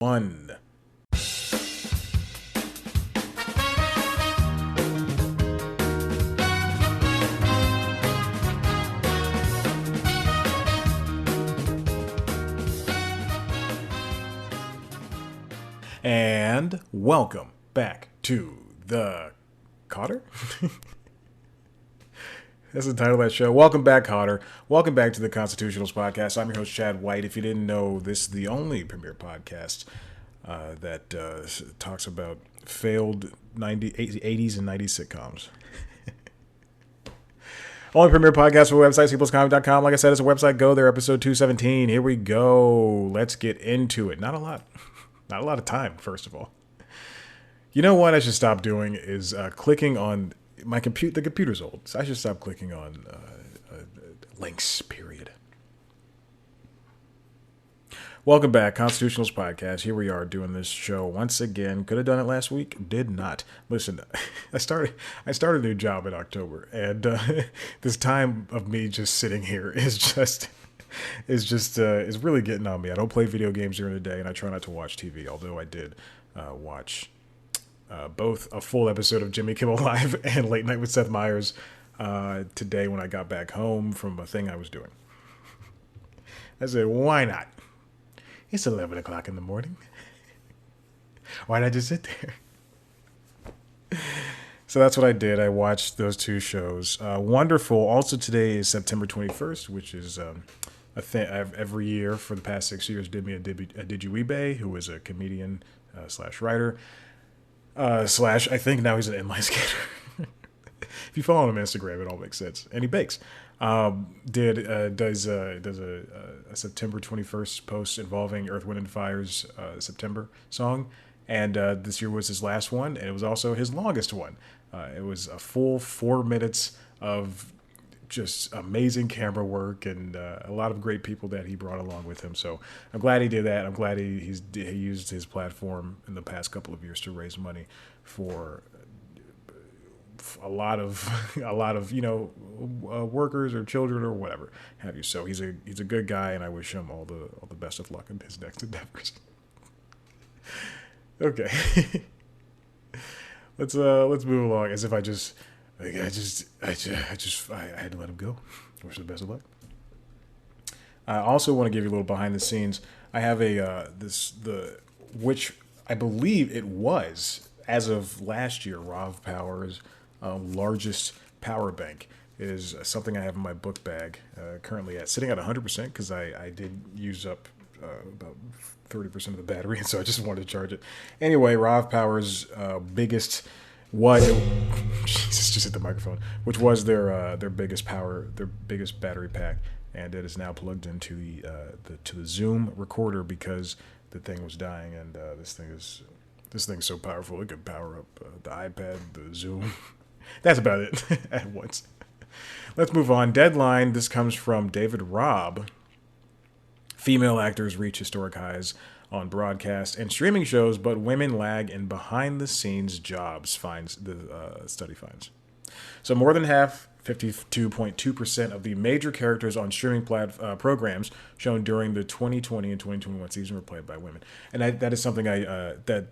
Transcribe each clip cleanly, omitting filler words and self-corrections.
One. And welcome back to the Cotter. That's the title of that show. Welcome back, Cotter. Welcome back to the Constitutionals Podcast. I'm your host, Chad White. If you didn't know, this is the only premier podcast that talks about failed 80s and 90s sitcoms. Only premier podcast for website, cpluscomedy.com. Like I said, it's a website. Go there, episode 217. Here we go. Let's get into it. Not a lot of time, first of all. You know what I should stop doing is clicking on my the computer's old, so I should stop clicking on links, period. Welcome back, Constitutionals Podcast. Here we are doing this show once again. Could have done it last week, did not. Listen, I started a new job in October, and this time of me just sitting here is really getting on me. I don't play video games during the day, and I try not to watch TV, although I did watch both a full episode of Jimmy Kimmel Live and Late Night with Seth Meyers today when I got back home from a thing I was doing. I said, why not? It's 11 o'clock in the morning. Why not just sit there? So that's what I did. I watched those two shows. Wonderful. Also today is September 21st, which is a thing every year for the past 6 years. Did me a Dijuibe, who is a comedian slash writer. I think now he's an inline skater. If you follow him on Instagram, it all makes sense. And he bakes. Does a September 21st post involving Earth, Wind, and Fire's September song. And this year was his last one, and it was also his longest one. It was a full 4 minutes of just amazing camera work and a lot of great people that he brought along with him. So I'm glad he did that. I'm glad he used his platform in the past couple of years to raise money for a lot of workers or children or whatever have you. So he's a good guy, and I wish him all the best of luck in his next endeavors. Okay. Let's move along as if I had to let him go. Wish him the best of luck. I also want to give you a little behind the scenes. I have which I believe it was, as of last year, Rav Power's largest power bank. It is something I have in my book bag, currently sitting at 100% because I did use up about 30% of the battery, and so I just wanted to charge it. Anyway, Rav Power's biggest Jesus, just hit the microphone. Which was their biggest battery pack, and it is now plugged into the Zoom recorder because the thing was dying, and this thing's so powerful it could power up the iPad, the Zoom. That's about it at once. Let's move on. Deadline. This comes from David Robb. Female actors reach historic highs on broadcast and streaming shows, but women lag in behind-the-scenes jobs, study finds. So more than half, 52.2% of the major characters on streaming programs shown during the 2020 and 2021 season were played by women. And that is something that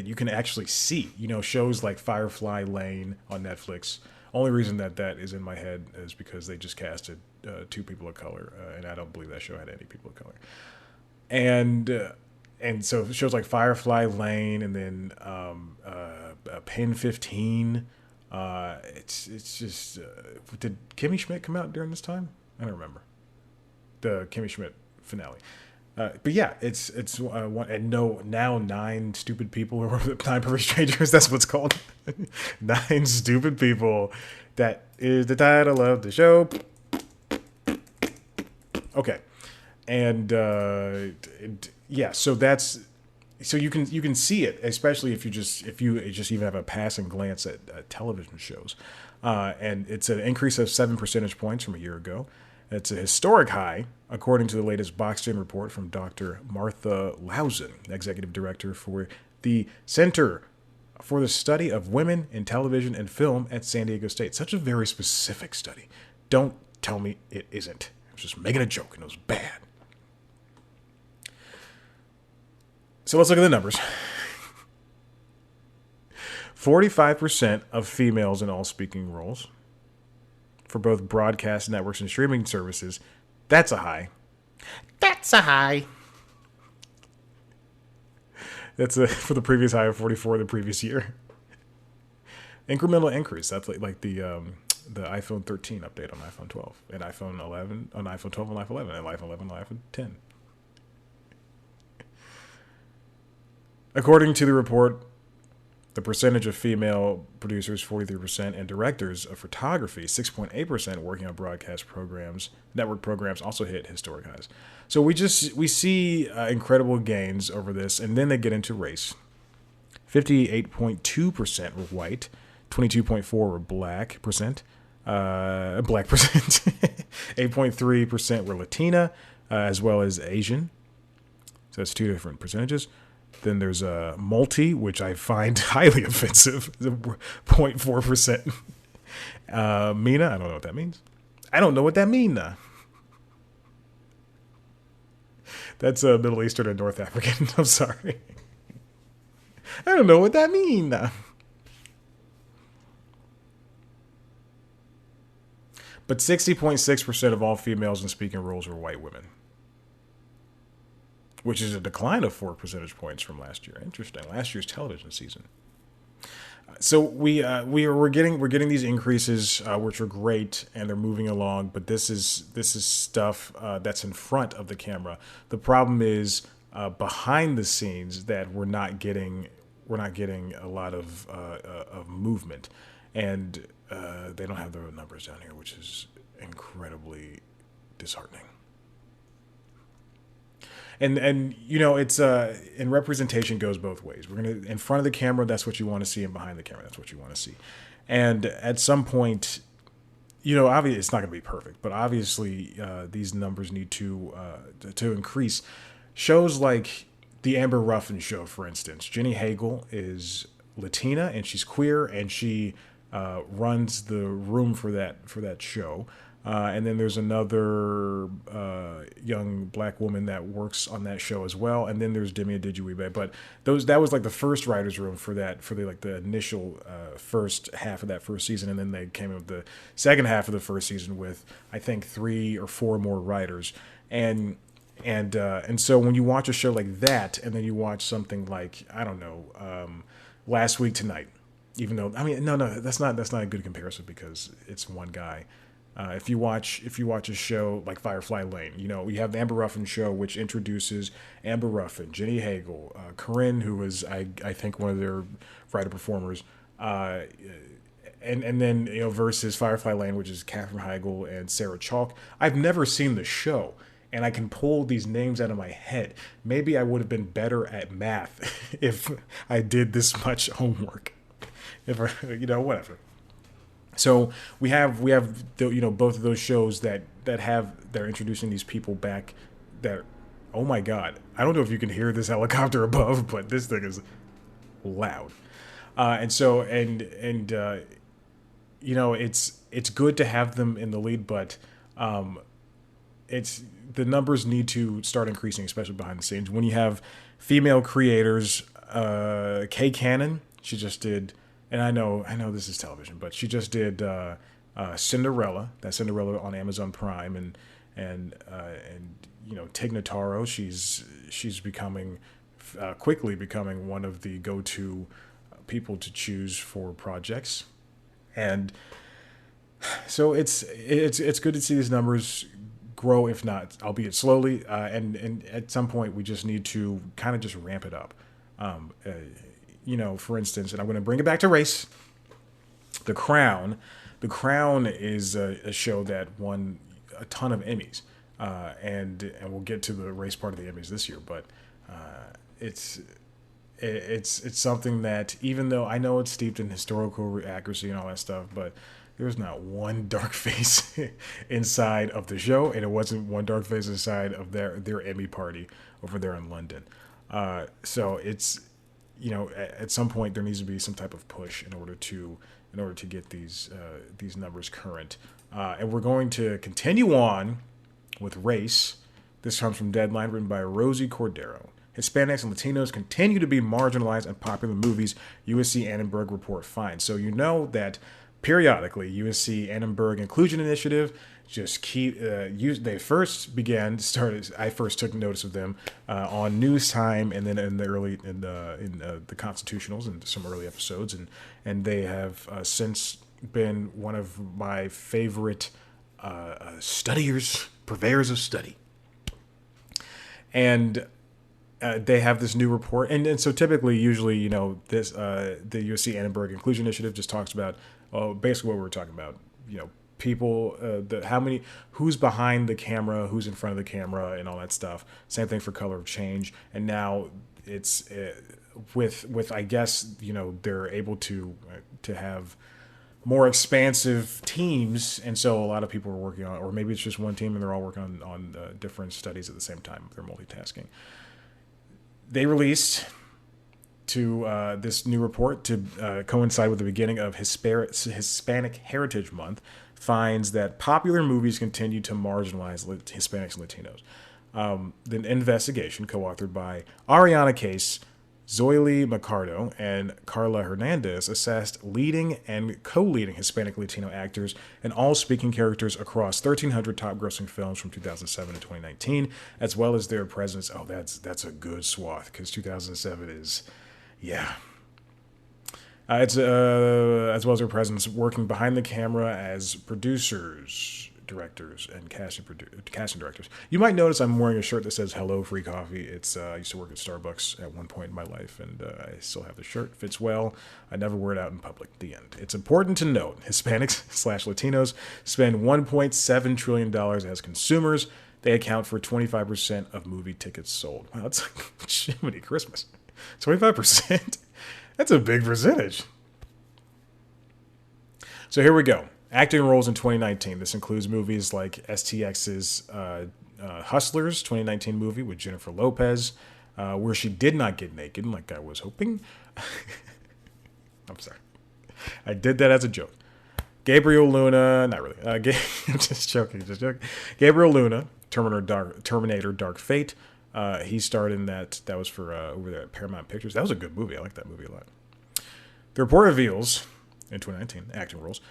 you can actually see. Shows like Firefly Lane on Netflix. Only reason that is in my head is because they just casted 2 people of color, and I don't believe that show had any people of color. And so shows like Firefly Lane, and then Pen 15. It's just did Kimmy Schmidt come out during this time? I don't remember the Kimmy Schmidt finale. But yeah, it's one, and now 9 stupid people, or 9 perfect strangers. That's what's called. 9 stupid people. That is the title of the show. Okay, and yeah, so you can see it, especially if you just even have a passing glance at television shows, and it's an increase of 7 percentage points from a year ago. It's a historic high, according to the latest Boxed In report from Dr. Martha Lausen, executive director for the Center for the Study of Women in Television and Film at San Diego State. Such a very specific study. Don't tell me it isn't. I was just making a joke, and it was bad. So let's look at the numbers. 45% of females in all speaking roles for both broadcast networks and streaming services. That's a high. That's a high. That's for the previous high of 44 the previous year. Incremental increase. That's like the iPhone 13 update on iPhone 12 and iPhone 11 on iPhone 12 and iPhone 11 and iPhone 11 on iPhone 10. According to the report, the percentage of female producers, 43%, and directors of photography, 6.8%, working on broadcast programs, network programs, also hit historic highs. So we see incredible gains over this, and then they get into race. 58.2% were white, 22.4% were black percent, 8.3% were Latina, as well as Asian. So that's two different percentages. Then there's a multi, which I find highly offensive, 0.4%. MENA, I don't know what that means. I don't know what that means. That's Middle Eastern and North African. I'm sorry. I don't know what that means. But 60.6% of all females in speaking roles were white women, which is a decline of 4 percentage points from last year. Interesting. Last year's television season. So we're getting these increases, which are great, and they're moving along. But this is stuff that's in front of the camera. The problem is behind the scenes that we're not getting a lot of movement, and they don't have the numbers down here, which is incredibly disheartening. And you know, it's and representation goes both ways. We're gonna, in front of the camera, that's what you want to see, and behind the camera, that's what you want to see. And at some point, you know, obviously it's not gonna be perfect, but obviously these numbers need to increase. Shows like the Amber Ruffin show, for instance. Jenny Hagel is Latina and she's queer, and she runs the room for that show. And then there's another young black woman that works on that show as well. And then there's Demi Adijuibe. But that was like the first writer's room for the initial first half of that first season. And then they came in with the second half of the first season with, I think, 3 or 4 more writers. And so when you watch a show like that, and then you watch something like, I don't know, Last Week Tonight, even though, I mean, no, that's not a good comparison because it's one guy. If you watch a show like Firefly Lane, you know, you have the Amber Ruffin show, which introduces Amber Ruffin, Jenny Hagel, Corinne, who was I think one of their writer performers, and then, you know, versus Firefly Lane, which is Katherine Heigl and Sarah Chalk. I've never seen the show, and I can pull these names out of my head. Maybe I would have been better at math if I did this much homework. If you know, whatever. So we have you know, both of those shows they're introducing these people back that, oh my God, I don't know if you can hear this helicopter above, but this thing is loud. And you know, it's good to have them in the lead, but it's the numbers need to start increasing, especially behind the scenes. When you have female creators, Kay Cannon, she just did. And I know this is television, but she just did Cinderella. That's Cinderella on Amazon Prime, and you know, Tig Notaro. She's quickly becoming one of the go-to people to choose for projects, and so it's good to see these numbers grow, if not, albeit slowly. And at some point, we just need to kind of just ramp it up. You know, for instance, and I'm going to bring it back to race. The Crown. The Crown is a show that won a ton of Emmys, and we'll get to the race part of the Emmys this year. But it's something that, even though I know it's steeped in historical accuracy and all that stuff, but there's not one dark face inside of the show, and it wasn't one dark face inside of their Emmy party over there in London. So it's, you know, at some point there needs to be some type of push in order to get these numbers current. And we're going to continue on with race. This comes from Deadline, written by Rosie Cordero. Hispanics and Latinos continue to be marginalized in popular movies, USC Annenberg report finds. So you know that periodically USC Annenberg Inclusion Initiative just keep they first I first took notice of them on News Time, and then in the Constitutionals and some early episodes, and they have since been one of my favorite purveyors of study. And they have this new report, and so usually, this the USC Annenberg Inclusion Initiative just talks about basically what we were talking about, people, who's behind the camera, who's in front of the camera, and all that stuff. Same thing for Color of Change, and now it's with I guess they're able to have more expansive teams, and so a lot of people are working on, or maybe it's just one team and they're all working on different studies at the same time. They're multitasking. They released to this new report to coincide with the beginning of Hispanic Heritage Month, finds that popular movies continue to marginalize Hispanics and Latinos. The investigation, co-authored by Ariana Case, Zoily Macardo, and Carla Hernandez, assessed leading and co-leading Hispanic Latino actors and all speaking characters across 1,300 top-grossing films from 2007 to 2019, as well as their presence. Oh, that's a good swath, because 2007 is, yeah. It's as well as their presence working behind the camera as producers, directors, and casting directors. You might notice I'm wearing a shirt that says "Hello, Free Coffee." It's I used to work at Starbucks at one point in my life, and I still have the shirt. Fits well. I never wear it out in public. The end. It's important to note Hispanics/Latinos spend $1.7 trillion as consumers. They account for 25% of movie tickets sold. Wow, that's like Jiminy Christmas. 25%. That's a big percentage. So here we go. Acting roles in 2019. This includes movies like STX's Hustlers, 2019 movie with Jennifer Lopez, where she did not get naked like I was hoping. I'm sorry. I did that as a joke. Gabriel Luna, not really. I'm just joking. Gabriel Luna, Terminator Dark Fate. He starred in that. That was for over there at Paramount Pictures. That was a good movie. I like that movie a lot. The report reveals, in 2019, acting roles,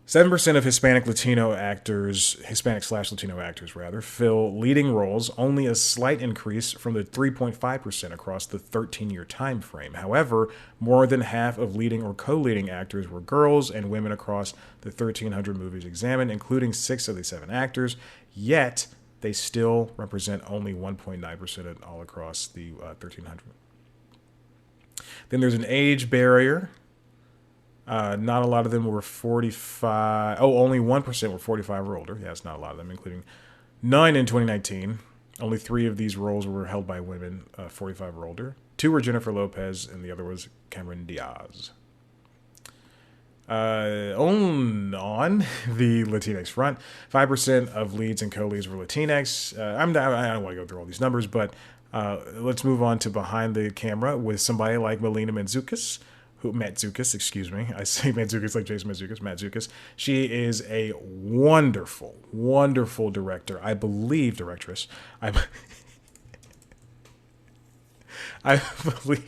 7% of Hispanic/Latino actors, fill leading roles, only a slight increase from the 3.5% across the 13-year time frame. However, more than half of leading or co-leading actors were girls and women across the 1,300 movies examined, including 6 of the 7 actors, yet they still represent only 1.9% all across the 1,300. Then there's an age barrier. Not a lot of them were 45. Oh, only 1% were 45 or older. Yeah, it's not a lot of them, including 9 in 2019. Only 3 of these roles were held by women 45 or older. 2 were Jennifer Lopez, and the other was Cameron Diaz. On the Latinx front, 5% of leads and co-leads were Latinx. I don't want to go through all these numbers, but let's move on to behind the camera with somebody like Melina Matsoukas. Excuse me. I say Matsoukas like Jason Matsoukas. She is a wonderful, wonderful directress. I believe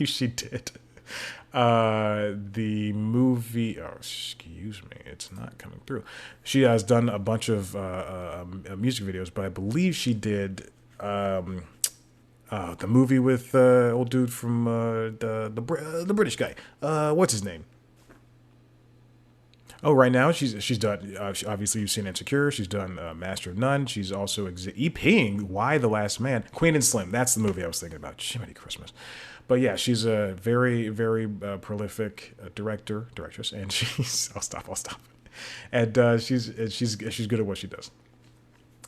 she did the movie. Oh, excuse me. It's not coming through. She has done a bunch of music videos, but I believe she did the movie with old dude from the British guy. What's his name? Oh, right now she's done. Obviously, you've seen Insecure. She's done Master of None. She's also EPing Why the Last Man. Queen and Slim. That's the movie I was thinking about. Jiminy Christmas. But yeah, she's a very, very prolific directress, and she's. I'll stop. And she's good at what she does.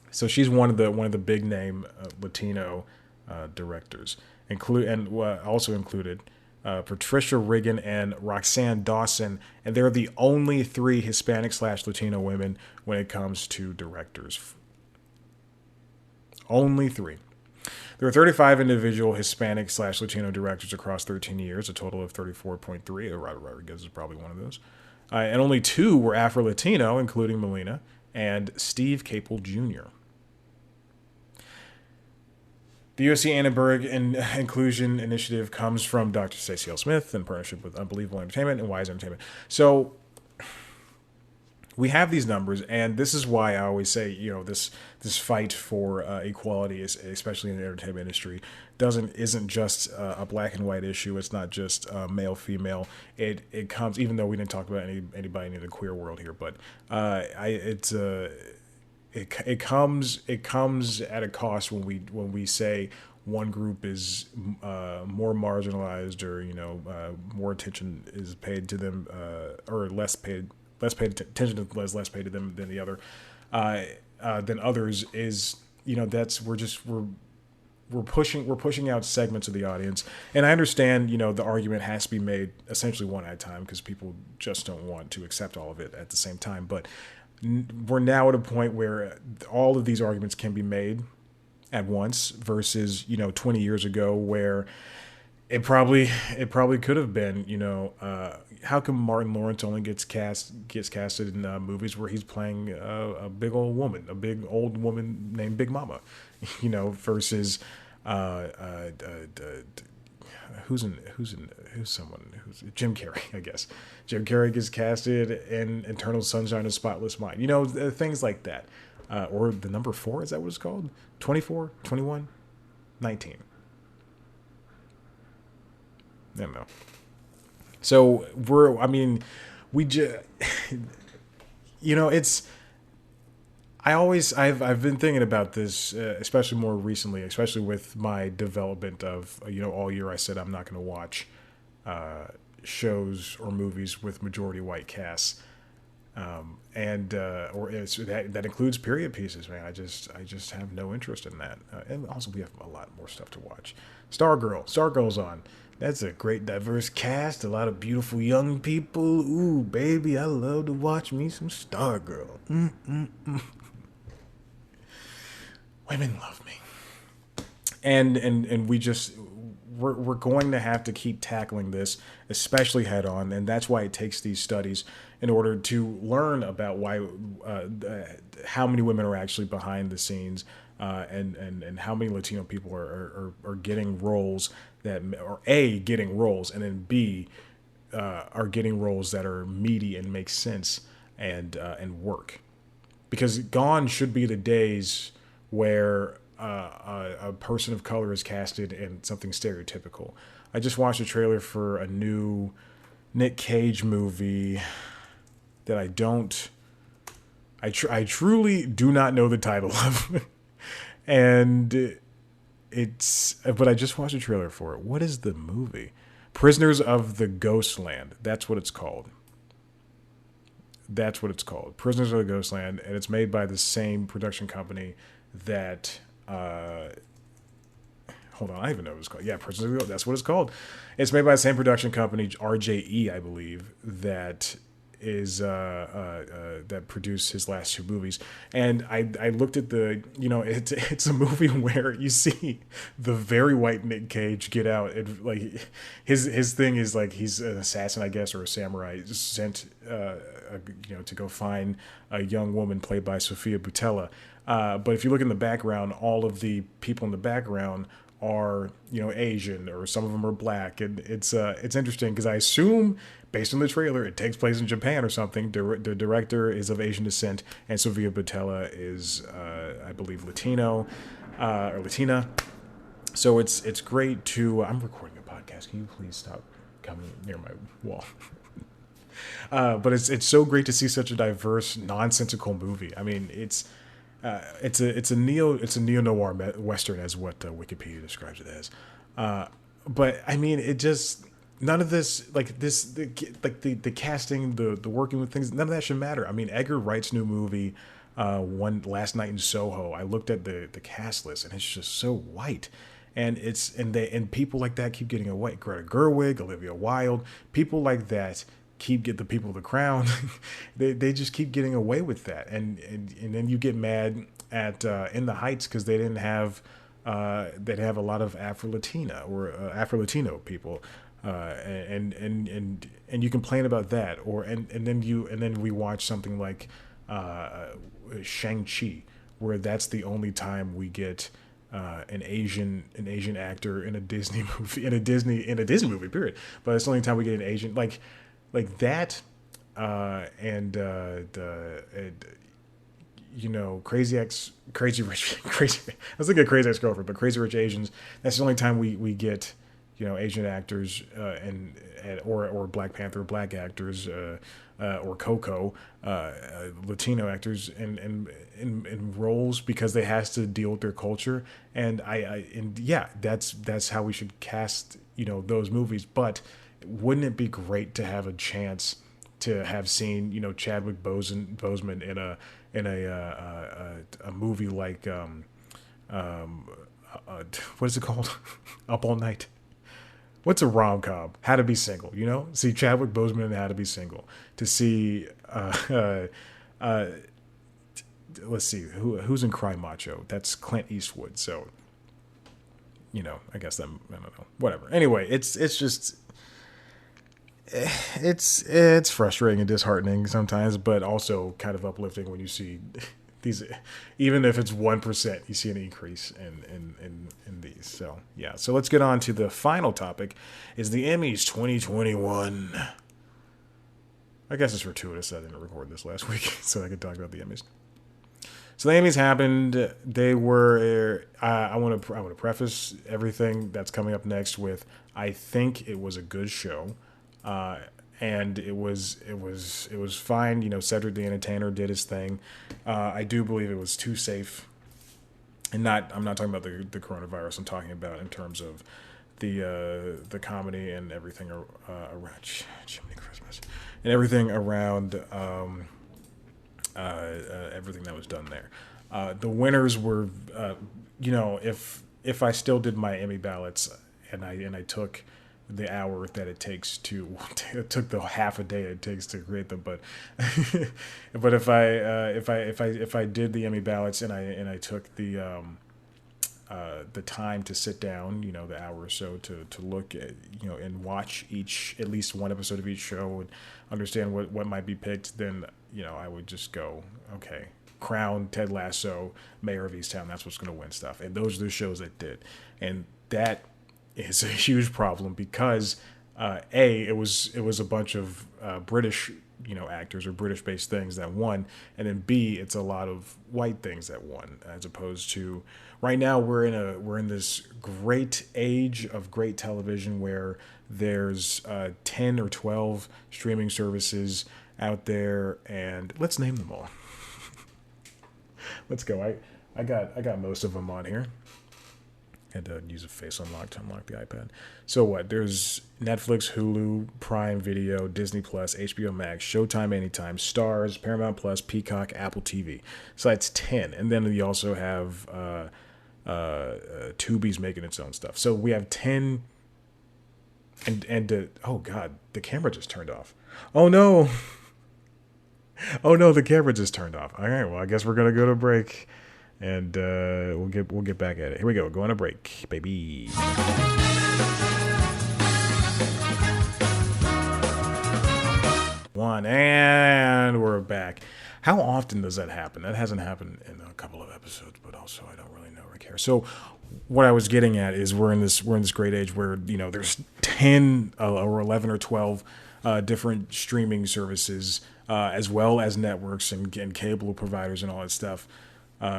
So she's one of the big name Latino directors, also included Patricia Riggin and Roxanne Dawson, and they're the only 3 Hispanic/Latino women when it comes to directors. Only 3. There are 35 individual Hispanic/Latino directors across 13 years, a total of 34.3. Robert Rodriguez is probably one of those. And only 2 were Afro-Latino, including Melina and Steve Capel Jr. The USC Annenberg Inclusion Initiative comes from Dr. Stacey L. Smith in partnership with Unbelievable Entertainment and Wise Entertainment. So we have these numbers, and this is why I always say, this fight for equality, especially in the entertainment industry, isn't just a black and white issue. It's not just male female. It comes, even though we didn't talk about anybody in the queer world here, but it comes at a cost when we say one group is more marginalized, or more attention is paid to them, or less paid attention to less paid to them than the other than others. Is we're pushing out segments of the audience, and I understand the argument has to be made essentially one at a time because people just don't want to accept all of it at the same time, but we're now at a point where all of these arguments can be made at once versus 20 years ago, where it probably could have been how come Martin Lawrence only gets casted in movies where he's playing a big old woman named Big Mama, versus who's Jim Carrey, I guess. Jim Carrey gets casted in Eternal Sunshine of the Spotless Mind. Things like that. Or the number 4, is that what it's called? 24, 21, 19. I don't know. So I've been thinking about this, especially more recently, especially with my development of, all year I said I'm not going to watch shows or movies with majority white casts. That includes period pieces, man. I just have no interest in that. And also we have a lot more stuff to watch. Stargirl's on. That's a great diverse cast, a lot of beautiful young people. Ooh, baby, I love to watch me some Stargirl. Women love me. And we're going to have to keep tackling this, especially head on, and that's why it takes these studies in order to learn about why how many women are actually behind the scenes, and how many Latino people are getting roles that are getting roles, and then B are getting roles that are meaty and make sense and work. Because gone should be the days where a person of color is casted in something stereotypical. I just watched a trailer for a new Nick Cage movie that I truly do not know the title of. And but I just watched a trailer for it. What is the movie? Prisoners of the Ghostland. That's what it's called. Prisoners of the Ghostland. And it's made by the same production company that hold on, I even know what it's called. Yeah, Prisoners of the Ghostland. That's what it's called. It's made by the same production company, RJE, I believe, that is that produced his last 2 movies. And I looked at the, it's a movie where you see the very white Nick Cage get out, and like his thing is like he's an assassin, I guess, or a samurai sent to go find a young woman played by Sofia Boutella. But if you look in the background, all of the people in the background are Asian, or some of them are black, and it's interesting because I assume, based on the trailer, it takes place in Japan or something. The director is of Asian descent, and Sofia Boutella is, I believe, Latino or Latina. So it's great to. I'm recording a podcast. Can you please stop coming near my wall? But it's so great to see such a diverse, nonsensical movie. I mean, it's a neo-noir western, as what Wikipedia describes it as. But I mean, it just, none of this, the casting, the working with things, none of that should matter. I mean, Edgar Wright's new movie, one Last Night in Soho, I looked at the cast list, and it's just so white. And and people like that keep getting away. Greta Gerwig, Olivia Wilde, people like that get the people of the crown. they just keep getting away with that, and then you get mad at In the Heights because they didn't have they'd have a lot of Afro-Latina or Afro-Latino people, and you complain about that, or and then we watch something like Shang-Chi, where that's the only time we get an Asian actor in a Disney movie in a Disney movie period. But it's the only time we get an Asian like that, and you know, Crazy Rich, Crazy. I was thinking of Crazy Ex-Girlfriend, but Crazy Rich Asians. That's the only time we get, you know, Asian actors or Black Panther black actors or Coco Latino actors in roles because they has to deal with their culture. And yeah, that's how we should cast, you know, those movies. But wouldn't it be great to have a chance to have seen, you know, Chadwick Boseman in a movie like what is it called? Up All Night. What's a rom-com? How to Be Single, you know? See Chadwick Boseman in How to Be Single. To see let's see, who's in Cry Macho? That's Clint Eastwood. So, you know, I guess that, I don't know. Whatever. Anyway, it's just it's frustrating and disheartening sometimes, but also kind of uplifting when you see these, even if it's 1%, you see an increase in these. So yeah. So let's get on to the final topic, is the Emmys 2021. I guess it's fortuitous I didn't record this last week so I could talk about the Emmys. So the Emmys happened. They were. I want to preface everything that's coming up next with, I think it was a good show. And it was fine. You know, Cedric the Entertainer did his thing. I do believe it was too safe, and I'm not talking about the coronavirus. I'm talking about in terms of the comedy and everything around Jiminy Christmas and everything around everything that was done there. The winners were, you know, if I still did my Emmy ballots and I took the hour that it takes it took the half a day it takes to create them, but but if I did the Emmy ballots and I took the time to sit down, you know, the hour or so to look at, you know, and watch at least one episode of each show and understand what might be picked, then, you know, I would just go, okay, Crown, Ted Lasso, Mayor of Easttown, that's what's going to win stuff. And those are the shows that did. And that is a huge problem because it was a bunch of British, you know, actors or British based things that won, and then B, it's a lot of white things that won, as opposed to right now we're in this great age of great television where there's 10 or 12 streaming services out there, and let's name them all. Let's go. I got most of them on here. Had to use a face unlock to unlock the iPad. So what? There's Netflix, Hulu, Prime Video, Disney Plus, HBO Max, Showtime Anytime, Stars, Paramount Plus, Peacock, Apple TV. So that's 10. And then you also have Tubi's making its own stuff. So we have 10. And oh God, the camera just turned off. Oh no. Oh no, the camera just turned off. All right, well, I guess we're gonna go to break. And we'll get back at it. Here we go. Going to break, baby. And we're back. How often does that happen? That hasn't happened in a couple of episodes, but also I don't really know or care. So what I was getting at is we're in this great age where, you know, there's 10 or 11 or 12 different streaming services, as well as networks and cable providers and all that stuff.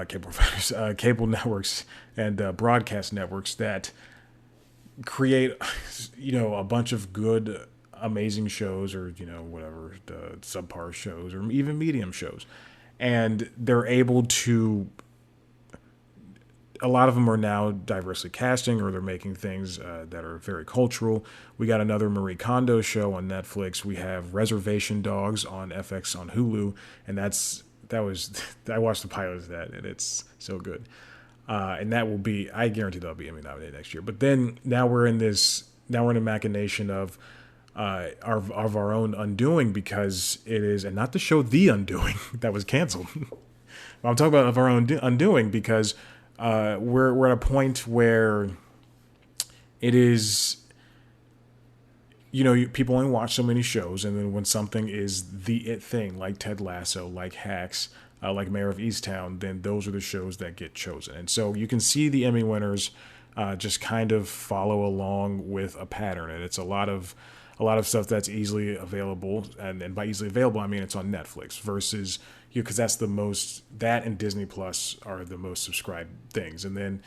Cable networks and broadcast networks that create, you know, a bunch of good, amazing shows, or, you know, whatever, the subpar shows or even medium shows. And they're able to, a lot of them are now diversely casting, or they're making things that are very cultural. We got another Marie Kondo show on Netflix. We have Reservation Dogs on FX on Hulu, and I watched the pilot of that, and it's so good. And that will be, I guarantee that'll be Emmy nominated next year. But then now we're in a machination of our own undoing, because it is, and not the show The Undoing that was canceled. I'm talking about of our own undoing, because we're at a point where it is, you know, people only watch so many shows, and then when something is the it thing, like Ted Lasso, like Hacks, like Mayor of Easttown, then those are the shows that get chosen. And so you can see the Emmy winners just kind of follow along with a pattern, and it's a lot of stuff that's easily available, and by easily available I mean it's on Netflix versus you, because that's the most, that and Disney Plus are the most subscribed things. And then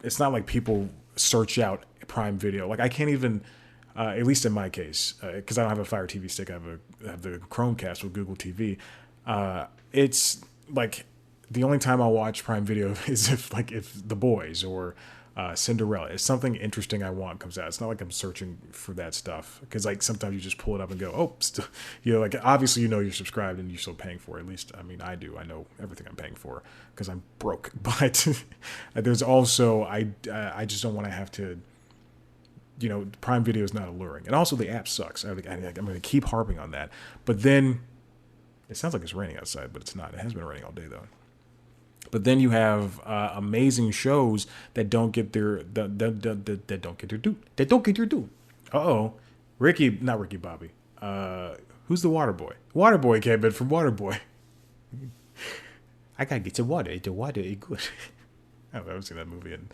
it's not like people search out Prime Video. Like I can't even, at least in my case, because I don't have a Fire TV stick, I have the Chromecast with Google TV. It's like the only time I'll watch Prime Video is if The Boys or Cinderella, if something interesting I want comes out. It's not like I'm searching for that stuff, because like sometimes you just pull it up and go, oh, like obviously you're subscribed and you're still paying for it. At least I mean I do. I know everything I'm paying for because I'm broke. But there's also I just don't want to have to. Prime Video is not alluring, and also the app sucks. I'm going to keep harping on that. But then it sounds like it's raining outside, but it's not. It has been raining all day though. But then you have amazing shows that don't get their that don't get their due. That don't get their due. Not Ricky Bobby. Who's the Water Boy? Water Boy came in from Water Boy. I gotta get some water. The water is good. I haven't seen that movie in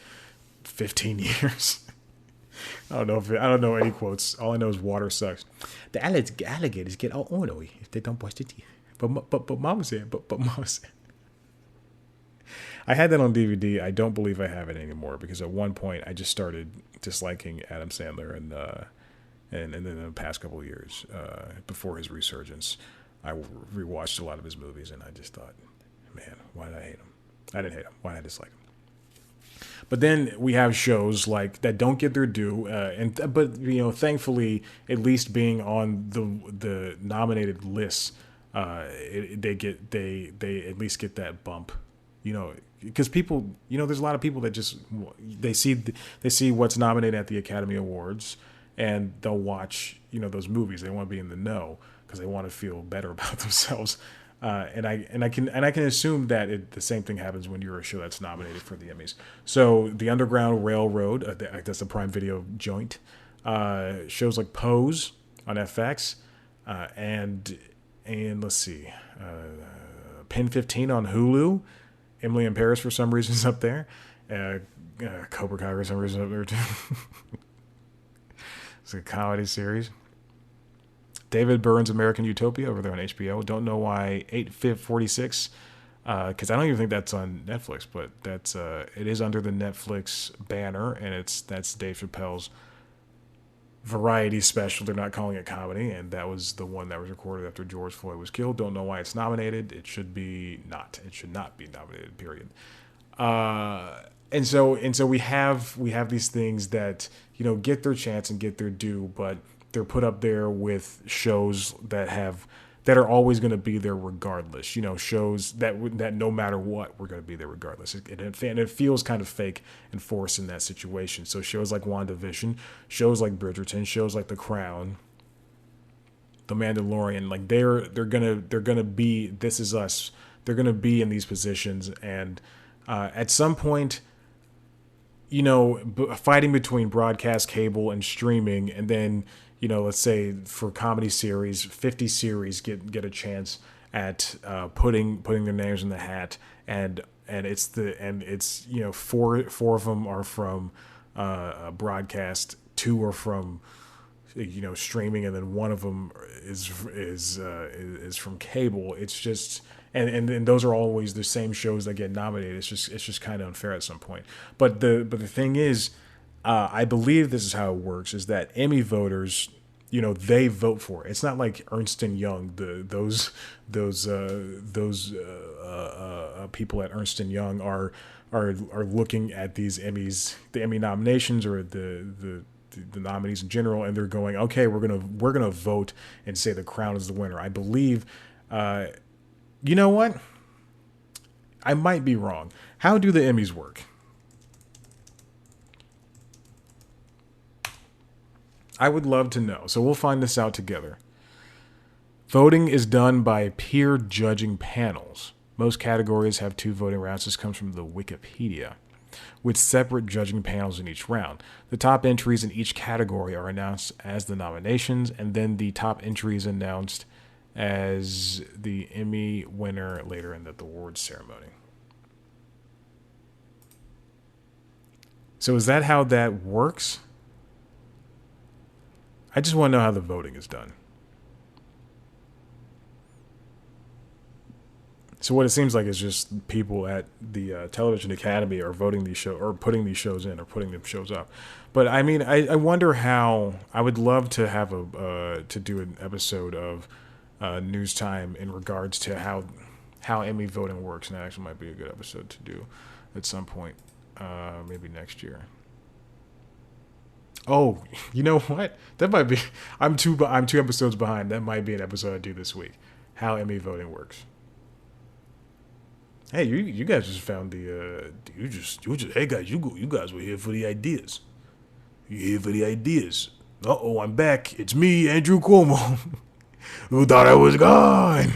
15 years. I don't know any quotes. All I know is water sucks. The alligators get all ornery if they don't brush their teeth. But Mama said. But Mama said. I had that on DVD. I don't believe I have it anymore because at one point I just started disliking Adam Sandler, and then in the past couple of years, before his resurgence, I rewatched a lot of his movies, and I just thought, man, why did I hate him? I didn't hate him. Why did I dislike him? But then we have shows like that don't get their due, but thankfully, at least being on the nominated lists, they at least get that bump. Because people, there's a lot of people that just they see what's nominated at the Academy Awards, and they'll watch those movies. They want to be in the know because they want to feel better about themselves. And I can assume that the same thing happens when you're a show that's nominated for the Emmys. So the Underground Railroad, that's a Prime Video joint. Shows like Pose on FX, and let's see, Pen 15 on Hulu. Emily in Paris for some reason is up there. Cobra Kai for some reason up there too. It's a comedy series. David Byrne's American Utopia over there on HBO. Don't know why 8:46, because I don't even think that's on Netflix, but it is under the Netflix banner, and that's Dave Chappelle's variety special. They're not calling it comedy, and that was the one that was recorded after George Floyd was killed. Don't know why it's nominated. It should not be nominated, period. And so we have these things that get their chance and get their due, but they're put up there with shows that are always going to be there regardless. Shows that no matter what, we're going to be there regardless. And it feels kind of fake and forced in that situation. So shows like WandaVision, shows like Bridgerton, shows like The Crown, The Mandalorian, like they're gonna be This Is Us. They're gonna be in these positions, and at some point, fighting between broadcast, cable, and streaming, and then let's say for comedy series, 50 series get a chance at putting their names in the hat, and it's four of them are from broadcast, 2 are from streaming, and then one of them is from cable. It's just and those are always the same shows that get nominated. It's just kind of unfair at some point. But the thing is, I believe this is how it works: is that Emmy voters, they vote for it. It's not like Ernst and Young, those people at Ernst and Young are looking at these Emmys, the Emmy nominations, or the nominees in general, and they're going, okay, we're gonna vote and say The Crown is the winner. I believe. You know what? I might be wrong. How do the Emmys work? I would love to know. So we'll find this out together. Voting is done by peer judging panels. Most categories have 2 voting rounds. This comes from the Wikipedia, with separate judging panels in each round. The top entries in each category are announced as the nominations, and then the top entries announced as the Emmy winner later in the awards ceremony. So is that how that works? I just want to know how the voting is done. So what it seems like is just people at the Television Academy are voting these shows or putting these shows in or putting them shows up. But I mean, I wonder how. I would love to have to do an episode of News Time in regards to how Emmy voting works, and that actually might be a good episode to do at some point, maybe next year. Oh, you know what? That might be. I'm 2 episodes behind. That might be an episode I do this week. How Emmy voting works. Hey, you guys just found the you just hey guys, you guys were here for the ideas. You here for the ideas. I'm back. It's me, Andrew Cuomo. Who thought I was gone?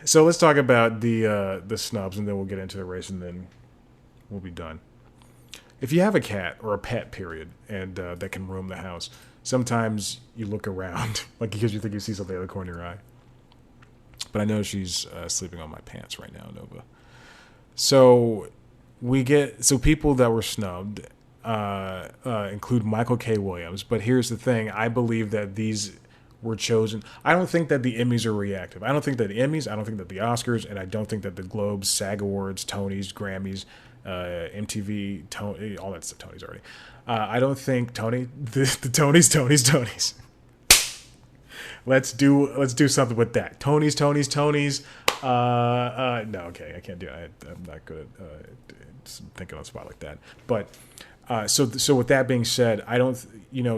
So let's talk about the snubs, and then we'll get into the race, and then we'll be done. If you have a cat or a pet, period, and that can roam the house, sometimes you look around like because you think you see something in the corner of your eye. But I know she's sleeping on my pants right now, Nova. So people that were snubbed include Michael K. Williams. But here's the thing: I believe that these were chosen. I don't think that the Emmys are reactive. I don't think that the Emmys. I don't think that the Oscars, and I don't think that the Globes, SAG Awards, Tonys, Grammys, MTV, Tony, all that stuff. Tonys already. I don't think the Tonys. Let's do something with that. Tonys. No, okay, I can't do it. I'm not good at thinking on the spot like that. But so with that being said, I don't,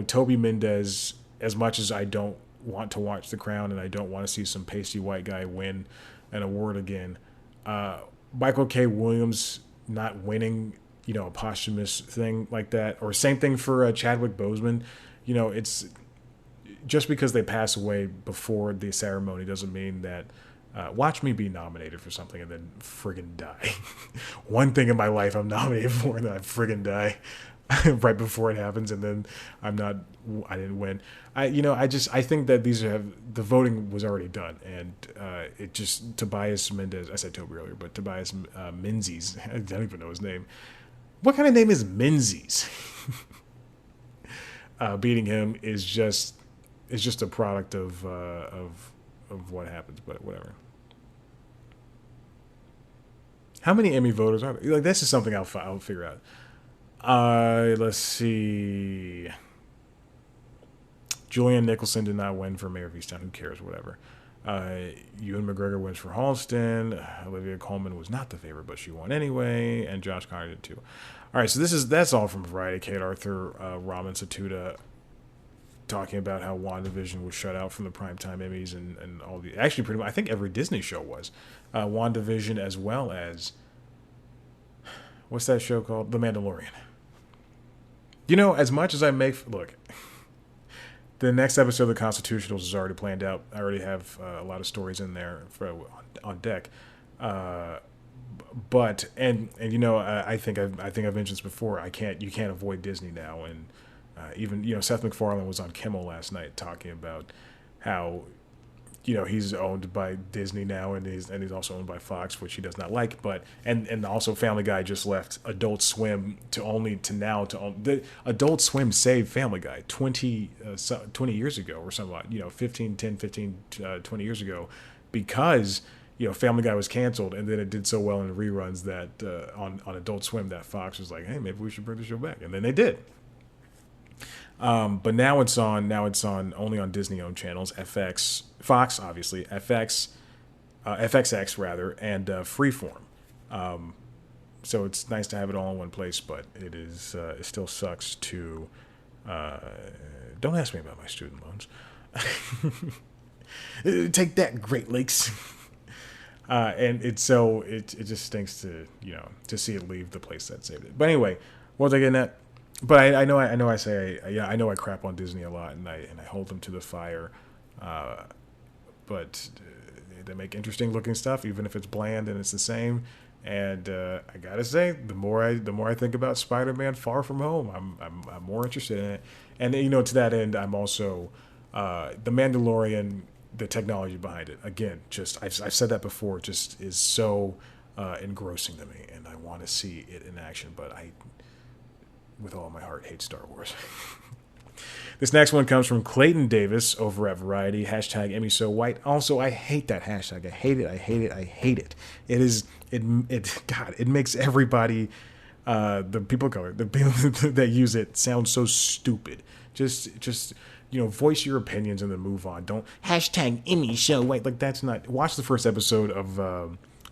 Toby Mendez, as much as I don't want to watch The Crown and I don't want to see some pasty white guy win an award again, Michael K. Williams not winning, a posthumous thing like that, or same thing for Chadwick Boseman, it's just because they pass away before the ceremony doesn't mean that watch me be nominated for something and then friggin' die. One thing in my life I'm nominated for and then I friggin' die right before it happens, and then I didn't win. I think that the voting was already done, and it just Tobias Menzies. I said Toby earlier, but Tobias Menzies. I don't even know his name. What kind of name is Menzies? Beating him is just a product of what happens, but whatever. How many Emmy voters are there? Like, this is something I'll figure out. Let's see. Julianne Nicholson did not win for Mayor of Easttown. Who cares? Whatever. Ewan McGregor wins for Halston. Olivia Colman was not the favorite, but she won anyway, and Josh Connor did too. All right, so that's all from Variety. Kate Arthur, Ramen Satuda, talking about how WandaVision was shut out from the primetime Emmys and all the... Actually, pretty much, I think every Disney show was. WandaVision, as well as... What's that show called? The Mandalorian. As much as I make... Look, the next episode of The Constitutionals is already planned out. I already have a lot of stories in there on deck. But I think I've mentioned this before. You can't avoid Disney now, and even Seth MacFarlane was on Kimmel last night talking about how he's owned by Disney now, and he's also owned by Fox, which he does not like. But and also Family Guy just left Adult Swim to own the Adult Swim saved Family Guy 20 years ago or something, 20 years ago, because Family Guy was canceled, and then it did so well in reruns that on Adult Swim that Fox was like, hey, maybe we should bring the show back, and then they did. But now it's on only on Disney-owned channels, FX, Fox, obviously, FXX rather, and Freeform. So it's nice to have it all in one place, but it still sucks to. Don't ask me about my student loans. Take that, Great Lakes. And it just stinks to see it leave the place that saved it. But anyway, what was I getting at? But I know I crap on Disney a lot, and I hold them to the fire. But they make interesting looking stuff, even if it's bland and it's the same. And I gotta say, the more I think about Spider-Man: Far From Home, I'm more interested in it. And to that end, I'm also The Mandalorian, the technology behind it, again, just I've said that before, just is so engrossing to me, and I want to see it in action. But I, with all my heart, hate Star Wars. This next one comes from Clayton Davis over at Variety. Hashtag Emmy So White. Also, I hate that hashtag. I hate it. I hate it. I hate it. It is, God, it makes everybody, the people of color, the people that use it sound so stupid. Just, voice your opinions and then move on. Don't hashtag Emmy So White. Like, that's not, watch the first episode of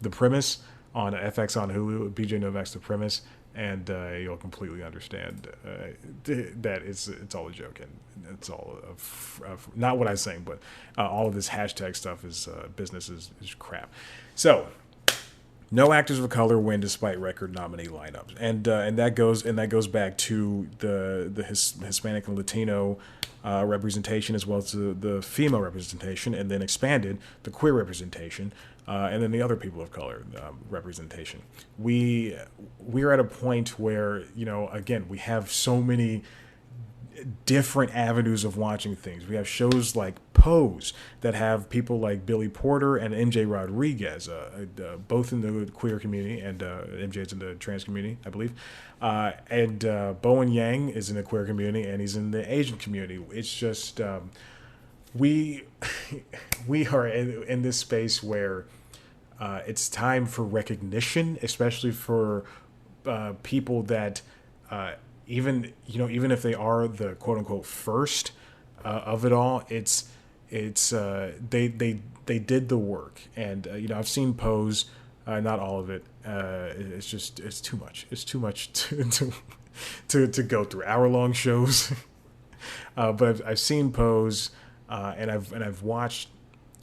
The Premise on FX on Hulu. BJ Novak's The Premise. And you'll completely understand that it's all a joke, and it's all not what I'm saying, but all of this hashtag stuff is business is crap. So, no actors of color win despite record nominee lineups, and that goes back to the Hispanic and Latino representation, as well as the female representation, and then expanded the queer representation. And then the other people of color representation. We're at a point where, again, we have so many different avenues of watching things. We have shows like Pose that have people like Billy Porter and MJ Rodriguez, both in the queer community, and MJ's in the trans community, I believe. And Bowen Yang is in the queer community, and he's in the Asian community. It's just we are in this space where it's time for recognition, especially for people that even if they are the quote unquote first of it all, they did the work, and I've seen Pose, not all of it. It's too much. It's too much to go through hour-long shows. But I've seen Pose, and I've watched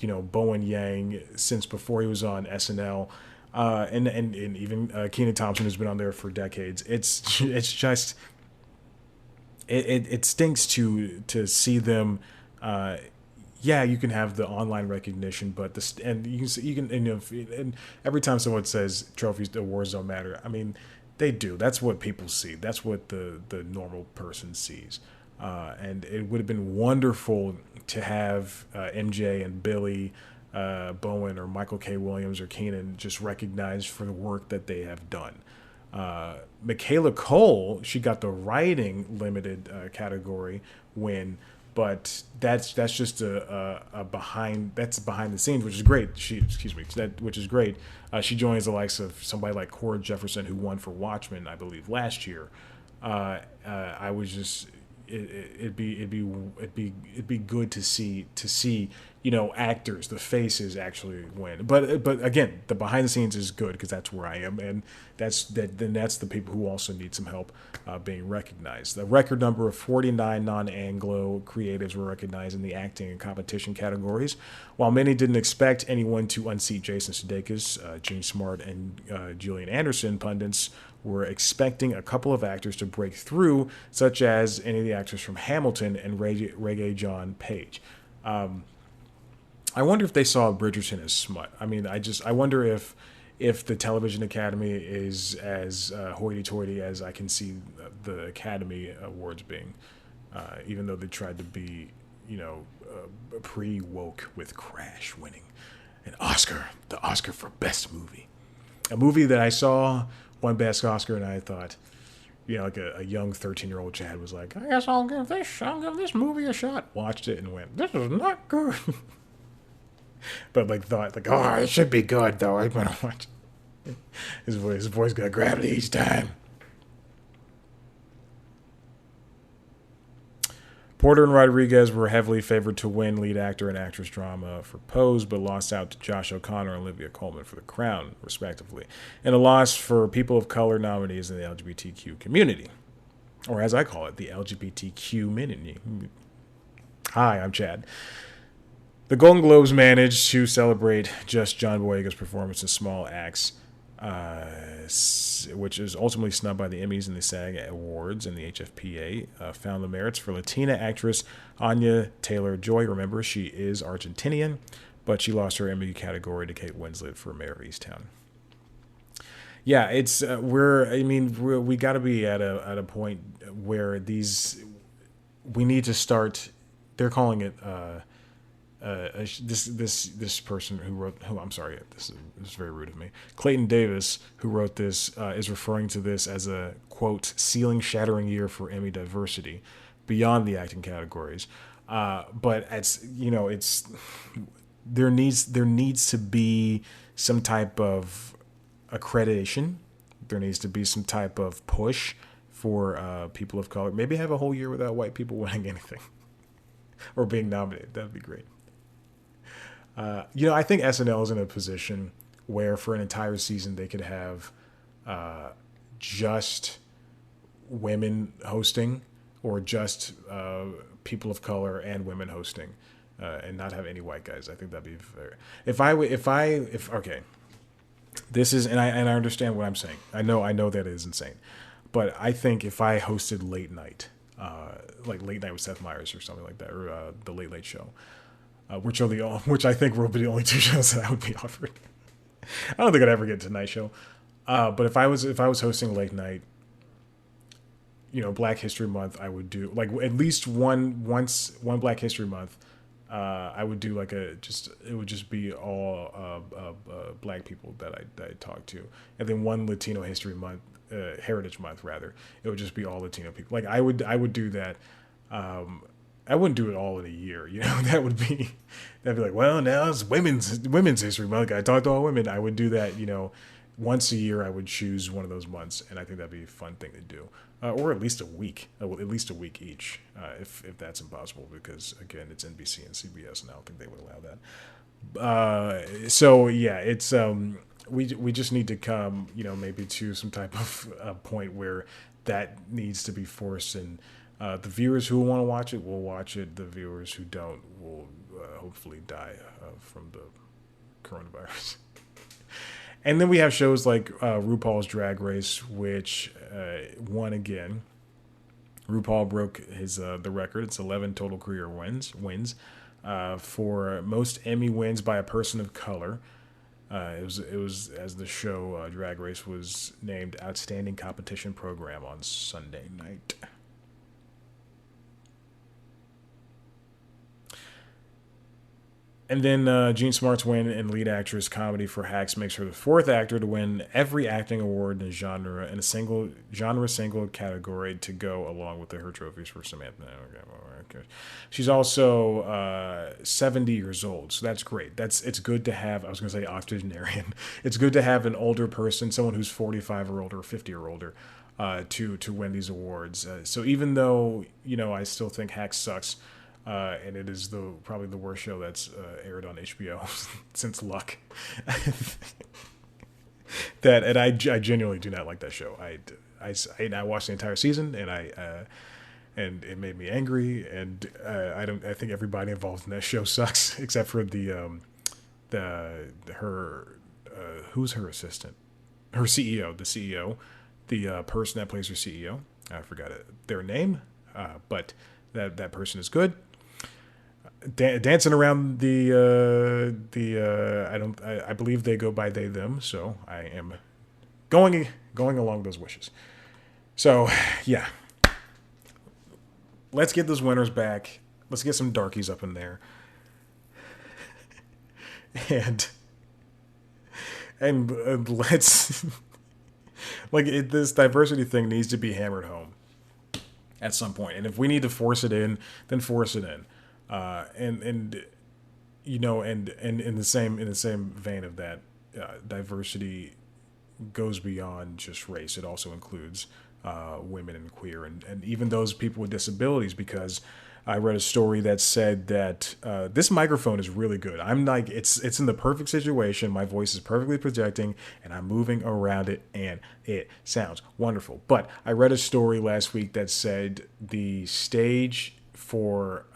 Bowen Yang since before he was on SNL, and even Kenan Thompson has been on there for decades. It's just it stinks to see them. Yeah, you can have the online recognition, but you can and every time someone says trophies, awards don't matter, I mean, they do. That's what people see. That's what the normal person sees. And it would have been wonderful to have MJ and Billy, Bowen, or Michael K. Williams or Keenan just recognized for the work that they have done. Michaela Cole, she got the writing limited category win, but that's just a behind the scenes, which is great. Which is great. She joins the likes of somebody like Cora Jefferson, who won for Watchmen, I believe, last year. I was just. It'd be good to see actors, the faces actually win. But again, the behind the scenes is good because that's where I am, and that's the people who also need some help being recognized. The record number of 49 non-Anglo creatives were recognized in the acting and competition categories. While many didn't expect anyone to unseat Jason Sudeikis, Gene Smart, and Gillian Anderson, pundits were expecting a couple of actors to break through, such as any of the actors from Hamilton and Reggae John Page. I wonder if they saw Bridgerton as smut. I mean, I wonder if the Television Academy is as hoity-toity as I can see the Academy Awards being, even though they tried to be, pre-woke with Crash winning an Oscar, the Oscar for Best Movie. A movie that I saw won Best Oscar, and I thought, like a young 13-year-old Chad was like, I guess I'll give this movie a shot. Watched it and went, this is not good. But thought, oh, it should be good though. I'm gonna watch it. His voice got gravity each time. Porter and Rodriguez were heavily favored to win lead actor and actress drama for Pose, but lost out to Josh O'Connor and Olivia Colman for The Crown, respectively, and a loss for people of color nominees in the LGBTQ community, or as I call it, the LGBTQ community. Hi, I'm Chad. The Golden Globes managed to celebrate just John Boyega's performance in Small Axe, which is ultimately snubbed by the Emmys and the SAG Awards, and the HFPA found the merits for Latina actress Anya Taylor-Joy. Remember, she is Argentinian, but she lost her Emmy category to Kate Winslet for Mayor of Easttown. Yeah, it's we got to be at a point where we need to start they're calling it this person who wrote, who I'm sorry, this is very rude of me. Clayton Davis, who wrote this, is referring to this as a quote ceiling shattering year for Emmy diversity beyond the acting categories. But it's there needs to be some type of accreditation. There needs to be some type of push for people of color. Maybe have a whole year without white people winning anything or being nominated. That'd be great. I think SNL is in a position where for an entire season they could have just women hosting or just people of color and women hosting and not have any white guys. I think that'd be fair. If okay, this is, and I understand what I'm saying. I know that is insane, but I think if I hosted late night, like late night with Seth Meyers or something like that, or the Late Late Show, which I think will be the only two shows that I would be offered. I don't think I'd ever get Tonight Show, but if I was hosting late night, Black History Month, I would do like at least one Black History Month. I would do like it would just be all black people that I talk to, and then one Latino History Month, Heritage Month rather. It would just be all Latino people. Like I would do that. I wouldn't do it all in a year. That'd be like, well, now it's women's History Month. I talk to all women. I would do that. Once a year, I would choose one of those months, and I think that'd be a fun thing to do, or at least a week, each, if that's impossible, because again, it's NBC and CBS, and I don't think they would allow that. So yeah, it's we just need to come, maybe to some type of point where that needs to be forced, and the viewers who want to watch it will watch it. The viewers who don't will hopefully die from the coronavirus. And then we have shows like RuPaul's Drag Race, which won again. RuPaul broke his the record. It's 11 total career wins for most Emmy wins by a person of color. It was as the show Drag Race was named Outstanding Competition Program on Sunday night. And then Jean Smart's win in lead actress comedy for Hacks makes her the fourth actor to win every acting award in a genre in a single category to go along with her trophies for Samantha. Okay. She's also 70 years old, so that's great. It's good to have. I was going to say octogenarian. It's good to have an older person, someone who's 45 or older, 50 or older, to win these awards. So even though I still think Hacks sucks. And it is probably the worst show that's aired on HBO since Luck. I genuinely do not like that show. I watched the entire season, and and it made me angry. And I think everybody involved in that show sucks except for who's her assistant, her CEO, the person that plays her CEO. I forgot their name, but that person is good. Dancing around I believe they go by they them, so I am going along those wishes. So yeah, let's get those winners back. Let's get some darkies up in there, and let's this diversity thing needs to be hammered home at some point. And if we need to force it in, then force it in. And in the same vein of that, diversity goes beyond just race. It also includes women and queer and even those people with disabilities, because I read a story that said that this microphone is really good. I'm like, it's in the perfect situation. My voice is perfectly projecting, and I'm moving around it, and it sounds wonderful. But I read a story last week that said the stage for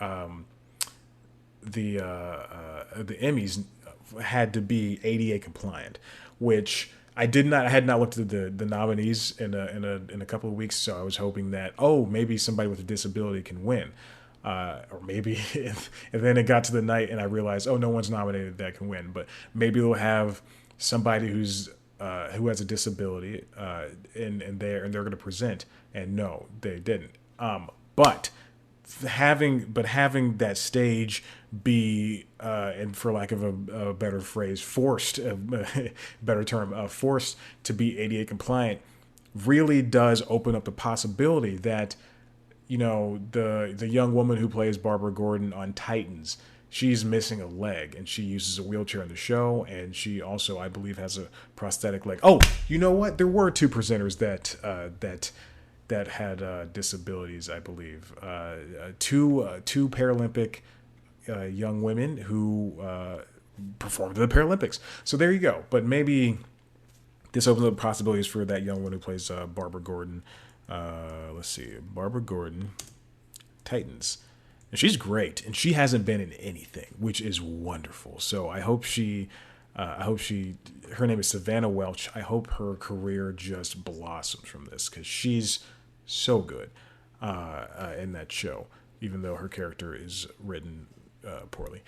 the Emmys had to be ADA compliant, which I had not looked at the nominees in a couple of weeks, so I was hoping that maybe somebody with a disability can win. Or maybe, and then it got to the night and I realized, no one's nominated that can win. But maybe they'll have somebody who has a disability, and they're going to present. And no, they didn't. But having that stage be, and for lack of a better phrase, forced, better term, forced to be ADA compliant, really does open up the possibility that, the young woman who plays Barbara Gordon on Titans, she's missing a leg and she uses a wheelchair in the show, and she also, I believe, has a prosthetic leg. Oh, you know what? There were two presenters that had disabilities, I believe. Two Paralympic young women who performed in the Paralympics. So there you go. But maybe this opens up possibilities for that young one who plays Barbara Gordon. Let's see, Barbara Gordon, Titans. And she's great, and she hasn't been in anything, which is wonderful. So I hope her name is Savannah Welch. I hope her career just blossoms from this, because she's so good in that show, even though her character is written poorly.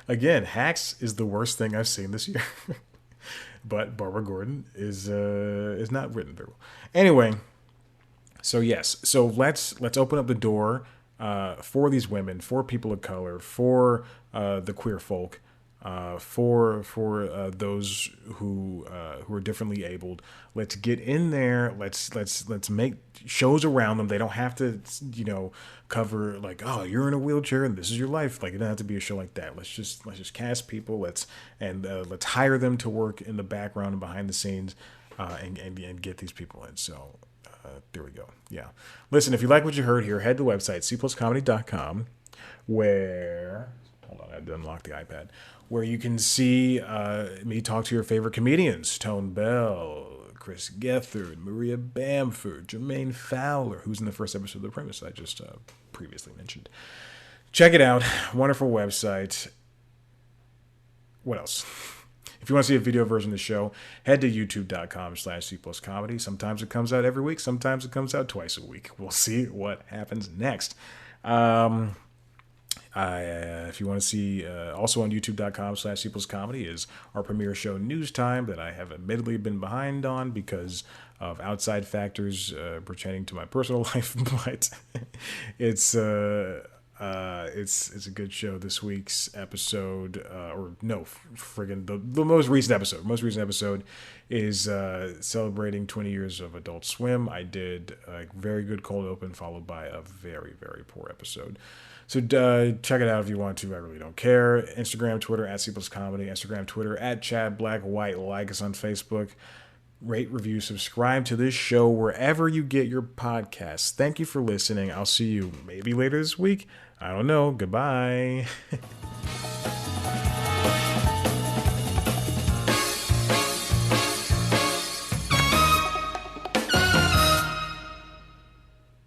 Again, Hacks is the worst thing I've seen this year. But Barbara Gordon is not written very well. Anyway, so yes, so let's open up the door for these women, for people of color, for the queer folk, for those who are differently abled. Let's get in there. Let's make shows around them. They don't have to, cover like, oh, you're in a wheelchair and this is your life. Like, it doesn't have to be a show like that. Let's just cast people. Let's hire them to work in the background and behind the scenes, and get these people in. So there we go. Yeah. Listen, if you like what you heard here, head to the website cpluscomedy.com, where, hold on, I had to unlock the iPad, where you can see me talk to your favorite comedians: Tone Bell, Chris Gethard, Maria Bamford, Jermaine Fowler, who's in the first episode of The Premise I just previously mentioned. Check it out. Wonderful website. What else? If you want to see a video version of the show, head to youtube.com/cpluscomedy. Sometimes it comes out every week. Sometimes it comes out twice a week. We'll see what happens next. If you want to see, also on youtube.com/cpluscomedy is our premiere show, News Time, that I have admittedly been behind on because of outside factors pertaining to my personal life, but it's a good show. This week's episode, the most recent episode. Most recent episode is celebrating 20 years of Adult Swim. I did a very good cold open followed by a very, very poor episode. So check it out if you want to. I really don't care. Instagram, Twitter, @CPlusComedy. Instagram, Twitter, @ChadBlackWhite. Like us on Facebook. Rate, review, subscribe to this show wherever you get your podcasts. Thank you for listening. I'll see you maybe later this week. I don't know. Goodbye.